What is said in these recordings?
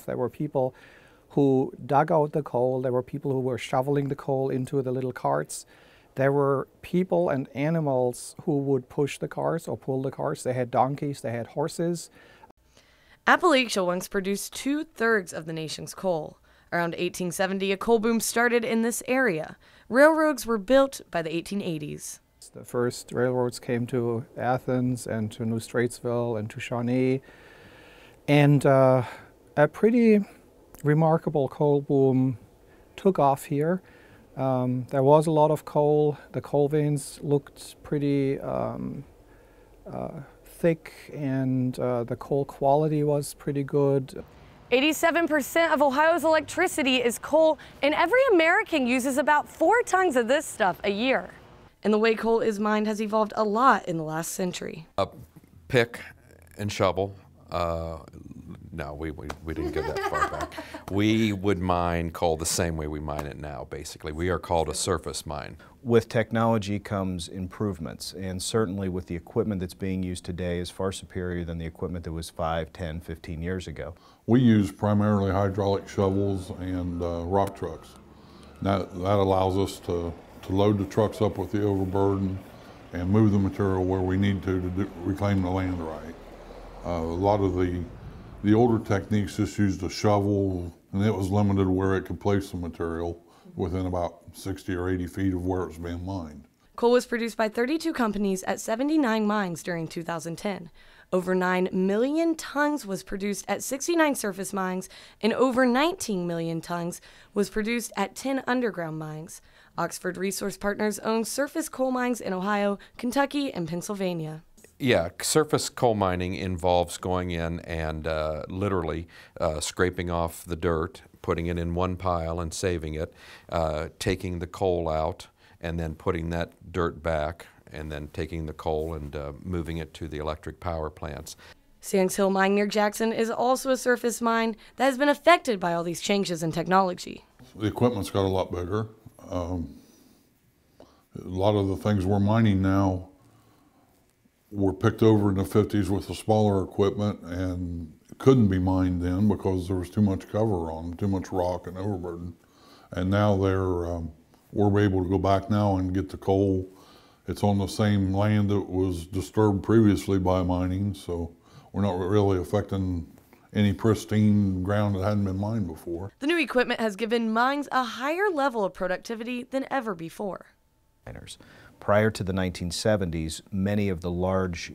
There were people who dug out the coal. There were people who were shoveling the coal into the little carts. There were people and animals who would push the carts or pull the carts. They had donkeys, they had horses. Appalachia once produced 2/3 of the nation's coal. Around 1870, a coal boom started in this area. Railroads were built by the 1880s. The first railroads came to Athens and to New Straitsville and to Shawnee. And a pretty remarkable coal boom took off here. There was a lot of coal. The coal veins looked pretty thick, and the coal quality was pretty good. 87% of Ohio's electricity is coal, and every American uses about 4 tons of this stuff a year. And the way coal is mined has evolved a lot in the last century. A pick and shovel. No, we didn't go that far back. We would mine coal the same way we mine it now, basically. We are called a surface mine. With technology comes improvements, and certainly with the equipment that's being used today is far superior than the equipment that was 5, 10, 15 years ago. We use primarily hydraulic shovels and rock trucks. That allows us to load the trucks up with the overburden and move the material where we need to reclaim the land right. A lot of the older techniques just used a shovel, and it was limited where it could place the material within about 60 or 80 feet of where it's being mined. Coal was produced by 32 companies at 79 mines during 2010. Over 9 million tons was produced at 69 surface mines, and over 19 million tons was produced at 10 underground mines. Oxford Resource Partners owns surface coal mines in Ohio, Kentucky, and Pennsylvania. Yeah, surface coal mining involves going in and literally scraping off the dirt, putting it in one pile and saving it, taking the coal out, and then putting that dirt back, and then taking the coal and moving it to the electric power plants. Sands Hill Mine near Jackson is also a surface mine that has been affected by all these changes in technology. The equipment's got a lot bigger. A lot of the things we're mining now were picked over in the 50s with the smaller equipment and couldn't be mined then because there was too much cover on them, too much rock and overburden. And now we're able to go back now and get the coal. It's on the same land that was disturbed previously by mining, so we're not really affecting any pristine ground that hadn't been mined before. The new equipment has given mines a higher level of productivity than ever before. Prior to the 1970s, many of the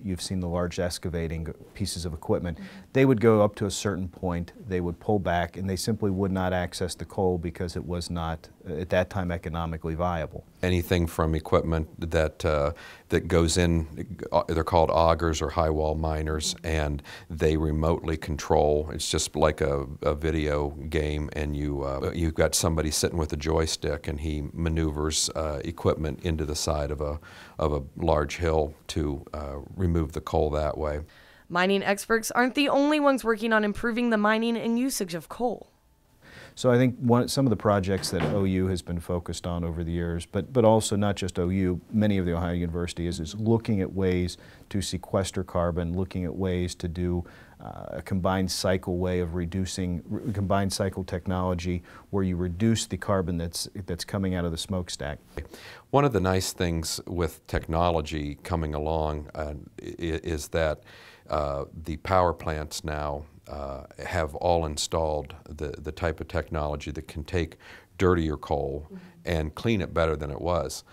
you've seen the large excavating pieces of equipment, they would go up to a certain point, they would pull back, and they simply would not access the coal because it was not, at that time, economically viable. Anything from equipment that goes in, they're called augers or high wall miners, and they remotely control. It's just like a video game, and you've got somebody sitting with a joystick, and he maneuvers equipment into the side of a large hill to remove the coal that way. Mining experts aren't the only ones working on improving the mining and usage of coal. So I think some of the projects that OU has been focused on over the years, but also not just OU, many of the Ohio universities, is looking at ways to sequester carbon, looking at ways to do a combined cycle way of combined cycle technology where you reduce the carbon that's coming out of the smokestack. One of the nice things with technology coming along is that the power plants now have all installed the type of technology that can take dirtier coal and clean it better than it was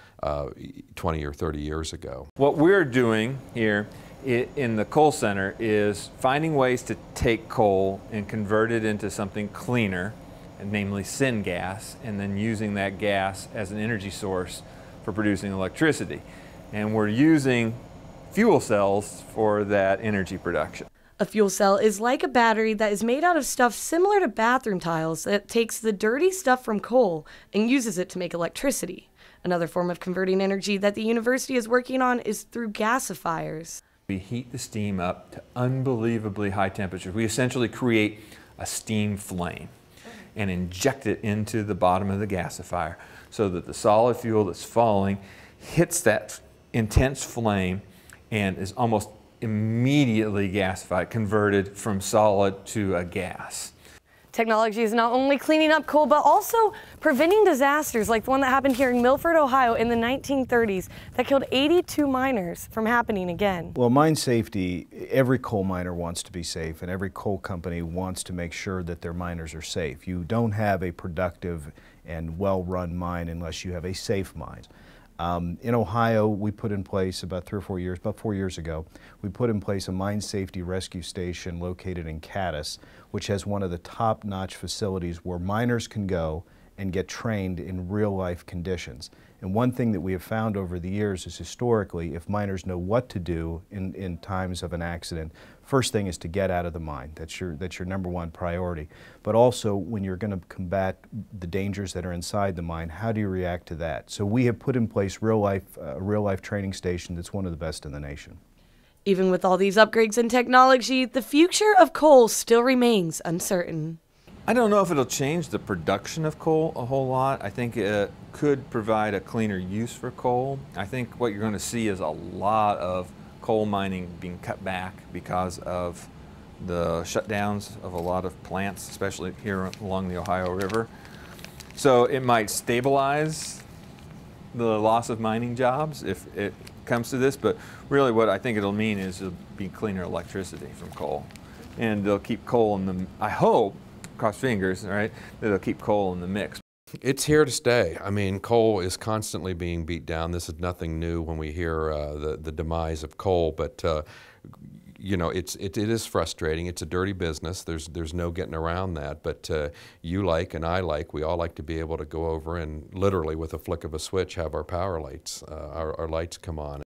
20 or 30 years ago. What we're doing here in the coal center is finding ways to take coal and convert it into something cleaner, namely syngas, and then using that gas as an energy source for producing electricity. And we're using fuel cells for that energy production. A fuel cell is like a battery that is made out of stuff similar to bathroom tiles that takes the dirty stuff from coal and uses it to make electricity. Another form of converting energy that the university is working on is through gasifiers. We heat the steam up to unbelievably high temperatures. We essentially create a steam flame and inject it into the bottom of the gasifier so that the solid fuel that's falling hits that intense flame and is almost immediately gasified, converted from solid to a gas. Technology is not only cleaning up coal, but also preventing disasters like the one that happened here in Milford, Ohio in the 1930s that killed 82 miners from happening again. Well, mine safety, every coal miner wants to be safe, and every coal company wants to make sure that their miners are safe. You don't have a productive and well-run mine unless you have a safe mine. In Ohio, we put in place about 4 years ago, we put in place a mine safety rescue station located in Caddis, which has one of the top-notch facilities where miners can go and get trained in real-life conditions. And one thing that we have found over the years is historically, if miners know what to do in times of an accident, first thing is to get out of the mine. That's your number one priority. But also, when you're going to combat the dangers that are inside the mine, how do you react to that? So we have put in place a real-life training station that's one of the best in the nation. Even with all these upgrades in technology, the future of coal still remains uncertain. I don't know if it'll change the production of coal a whole lot. I think it could provide a cleaner use for coal. I think what you're going to see is a lot of coal mining being cut back because of the shutdowns of a lot of plants, especially here along the Ohio River. So it might stabilize the loss of mining jobs if it comes to this, but really what I think it'll mean is it'll be cleaner electricity from coal. And they'll keep coal in the, I hope, cross fingers, right, that it'll keep coal in the mix. It's here to stay. I mean, coal is constantly being beat down. This is nothing new when we hear the demise of coal, but you know, it is frustrating. It's a dirty business. There's no getting around that. But you like and I like, we all like to be able to go over and literally with a flick of a switch have our power lights, our lights come on.